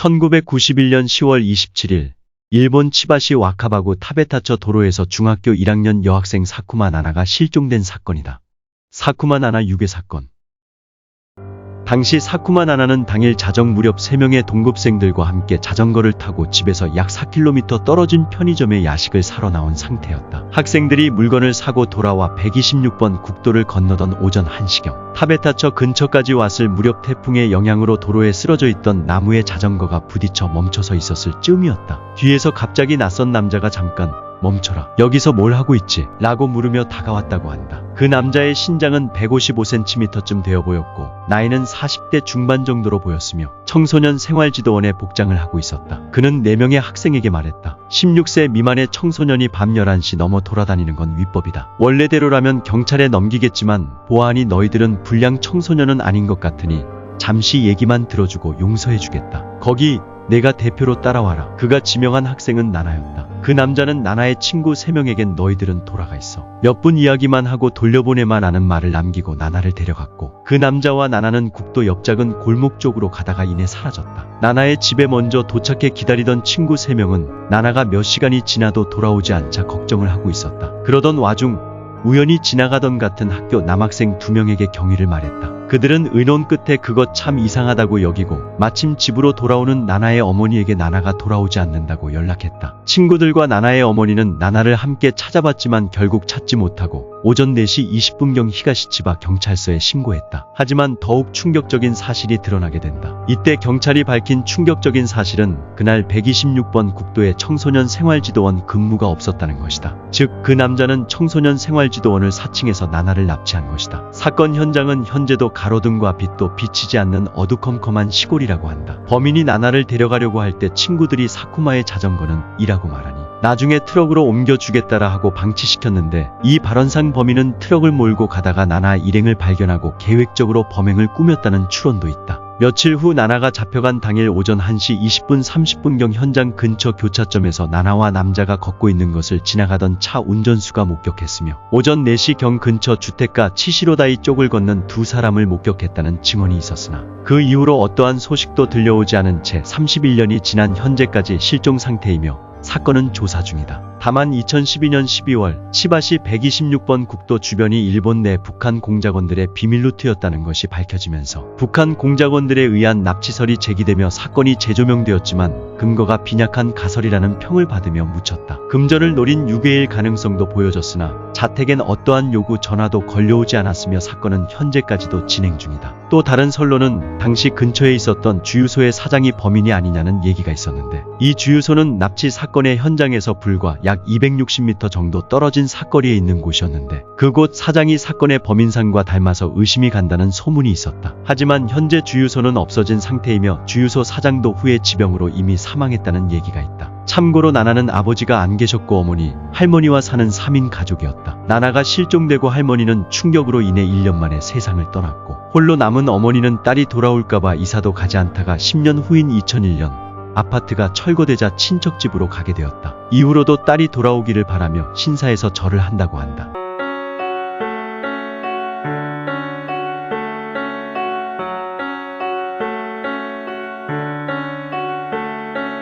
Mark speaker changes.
Speaker 1: 1991년 10월 27일 일본 치바시 와카바구 타베타처 도로에서 중학교 1학년 여학생 사쿠마 나나가 실종된 사건이다. 사쿠마 나나 유괴 사건. 당시 사쿠마 나나는 당일 자정 무렵 3명의 동급생들과 함께 자전거를 타고 집에서 약 4km 떨어진 편의점에 야식을 사러 나온 상태였다. 학생들이 물건을 사고 돌아와 126번 국도를 건너던 오전 1시경 타베타처 근처까지 왔을 무렵 태풍의 영향으로 도로에 쓰러져 있던 나무에 자전거가 부딪혀 멈춰서 있었을 즈음이었다. 뒤에서 갑자기 낯선 남자가 잠깐 멈춰라. 여기서 뭘 하고 있지? 라고 물으며 다가왔다고 한다. 그 남자의 신장은 155cm쯤 되어 보였고 나이는 40대 중반 정도로 보였으며 청소년 생활지도원에 복장을 하고 있었다. 그는 4명의 학생에게 말했다. 16세 미만의 청소년이 밤 11시 넘어 돌아다니는 건 위법이다. 원래대로라면 경찰에 넘기겠지만 보아하니 너희들은 불량 청소년은 아닌 것 같으니 잠시 얘기만 들어주고 용서해주겠다. 거기 내가 대표로 따라와라. 그가 지명한 학생은 나나였다. 그 남자는 나나의 친구 3명에겐 너희들은 돌아가 있어. 몇 분 이야기만 하고 돌려보내만 하는 말을 남기고 나나를 데려갔고 그 남자와 나나는 국도 옆 작은 골목 쪽으로 가다가 이내 사라졌다. 나나의 집에 먼저 도착해 기다리던 친구 3명은 나나가 몇 시간이 지나도 돌아오지 않자 걱정을 하고 있었다. 그러던 와중 우연히 지나가던 같은 학교 남학생 2명에게 경위를 말했다. 그들은 의논 끝에 그것 참 이상하다고 여기고 마침 집으로 돌아오는 나나의 어머니에게 나나가 돌아오지 않는다고 연락했다. 친구들과 나나의 어머니는 나나를 함께 찾아봤지만 결국 찾지 못하고 오전 4시 20분경 히가시치바 경찰서에 신고했다. 하지만 더욱 충격적인 사실이 드러나게 된다. 이때 경찰이 밝힌 충격적인 사실은 그날 126번 국도에 청소년 생활지도원 근무가 없었다는 것이다. 즉 그 남자는 청소년 생활지도원을 사칭해서 나나를 납치한 것이다. 사건 현장은 현재도 가로등과 빛도 비치지 않는 어두컴컴한 시골이라고 한다. 범인이 나나를 데려가려고 할 때 친구들이 사쿠마의 자전거는 이라고 말하니 나중에 트럭으로 옮겨주겠다라 하고 방치시켰는데 이 발언상 범인은 트럭을 몰고 가다가 나나 일행을 발견하고 계획적으로 범행을 꾸몄다는 추론도 있다. 며칠 후 나나가 잡혀간 당일 오전 1시 20분 30분경 현장 근처 교차점에서 나나와 남자가 걷고 있는 것을 지나가던 차 운전수가 목격했으며 오전 4시경 근처 주택가 치시로다이 쪽을 걷는 2사람을 목격했다는 증언이 있었으나 그 이후로 어떠한 소식도 들려오지 않은 채 31년이 지난 현재까지 실종 상태이며 사건은 조사 중이다. 다만 2012년 12월 치바시 126번 국도 주변이 일본 내 북한 공작원들의 비밀 루트였다는 것이 밝혀지면서 북한 공작원들에 의한 납치설이 제기되며 사건이 재조명되었지만 근거가 빈약한 가설이라는 평을 받으며 묻혔다. 금전을 노린 유괴일 가능성도 보여졌으나 자택엔 어떠한 요구 전화도 걸려오지 않았으며 사건은 현재까지도 진행 중이다. 또 다른 설로는 당시 근처에 있었던 주유소의 사장이 범인이 아니냐는 얘기가 있었는데 이 주유소는 납치 사건의 현장에서 불과 약 260m 정도 떨어진 사거리에 있는 곳이었는데 그곳 사장이 사건의 범인상과 닮아서 의심이 간다는 소문이 있었다. 하지만 현재 주유소는 없어진 상태이며 주유소 사장도 후에 지병으로 이미 사망했다는 얘기가 있다. 참고로 나나는 아버지가 안 계셨고 어머니, 할머니와 사는 3인 가족이었다. 나나가 실종되고 할머니는 충격으로 인해 1년 만에 세상을 떠났고 홀로 남은 어머니는 딸이 돌아올까봐 이사도 가지 않다가 10년 후인 2001년 아파트가 철거되자 친척집으로 가게 되었다. 이후로도 딸이 돌아오기를 바라며 신사에서 절을 한다고 한다.